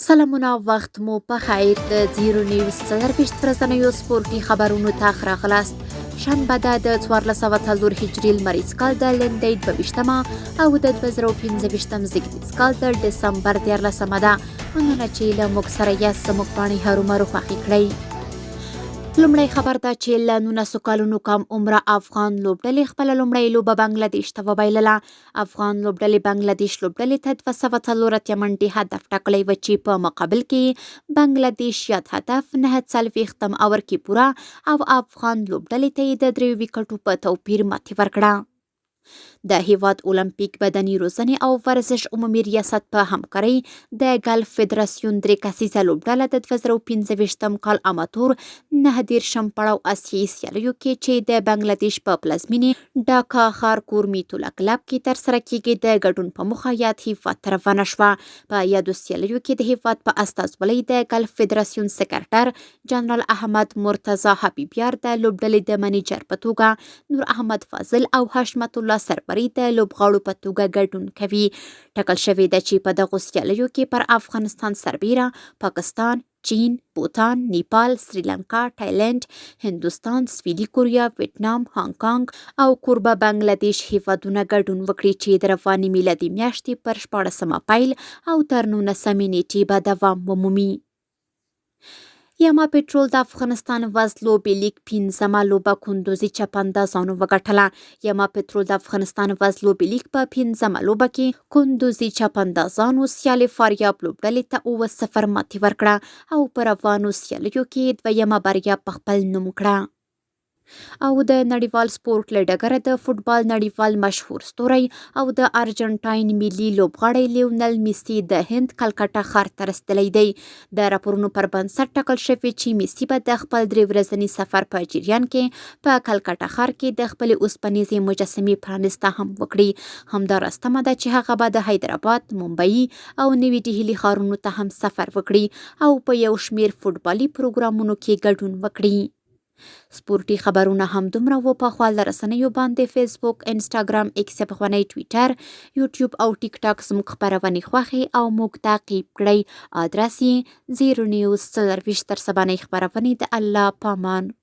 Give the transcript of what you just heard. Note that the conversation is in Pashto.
سلامونه وخت مو په خیر د 024 ورځنیو سپورټي خبرونو ته راغلاست. شنبه ده د 1404 هجري لمریز کال د لندۍ 22 او د 2015 زیږدیز کال د ډسمبر 14 ده. مننه چې له موږ سره یاست. زموږ پاڼې هرومرو خوښې کړئ. لومړی خبر ده چې له 19 کلونو کم عمره افغان لوبډلې خپله لومړۍ لوبه بنګلادیش ته وبایلله. افغان لوبډلې بنګلادیش لوبډلې ته 204 منډې هدف ټاکلی و چې په مقابل کې بنګلادیش یاد هدف 49 اور کې پوره او افغان لوبډلې ته یې د 3 ویکټو په توپیر ماتې ورکړه. د هیواد اولمپیک بدني روزنې او ورزش عمومي ریاست په همکارۍ د ګلف فدراسیون 3 کسیزه لوبډله د 2015 کال اماتور 19 پړاو اسیایي سیالیو کې چې د بنګلادیش په پلازمینې ډاکا ښار کورمیتولا کلب کې ترسره کیږي د ګډون په موخه یاد هیواد ته روانه شوه. په یادو سیالیو کې د هیواد په استازولۍ د ګلف فدراسیون سکرټر جنرال احمد مرتضی حبیبیار د لوبډلې د منیجر په توګه نور احمد فاضل او حشمت الله سربري د لوبغاړو په توګه ګډون کوي. ټاکل شوې ده چې په دغو سیالیو کې پر افغانستان سربیره پاکستان، چین، بوتان، نیپال، سریلانکا، تایلند، هندوستان، سویلي کوریا، ویتنام، هانګ کانګ او کوربه بنګلادیش هیوادونه ګډون وکړي چې د روانې میلادي میاشتې پر 14 پیل او تر 19 نیټې به دوام ومومي. یما پټرول د افغانستان وزلو بیلیک 15 لوبه کندوزي چپاندازانو وګټله. یما پټرول د افغانستان وزلو بیلیک په 15 لوبه کې کندوزي چپاندازانو سیالي فاریاب لوبډلې ته 0 ماتې ورکړه او په روانو سیالیو کې دویمه بریا په خپل نوم کړه. او د نړیوال سپورټ له ډګره د فوټبال نړیوال مشهور ستوری او د ارجنټاین ملي لوبغاړی لیونل میسي د هند کلکټه ښار ته رسیدلی دی. د راپورونو پر بنسټ ټاکل شوي چې میسي به د خپل 3 ورځني سفر په جریان کې په کلکټه ښار کې د خپلې اوسپنیزې مجسمې پرانسته هم وکړي. همداراز تمه ده چې هغه به د حیدرآباد، ممبئی او نوي ډهلي ښارونو ته هم سفر وکړي او په یو شمیر فوټبالي پروګرامونو کې ګډون وکړي. سپورټي خبرونه هم دومره وو. په خپل رسنیو باندې فیسبوک، انسټاګرام، ایکس پخوانی ټویټر، یوټیوب او ټیک ټاک زموږ خبرونې خوښې او موږ تعقیب کړئ. ادرس یې 0 نیوز 24 تر سبانۍ خبرونې د الله پامان.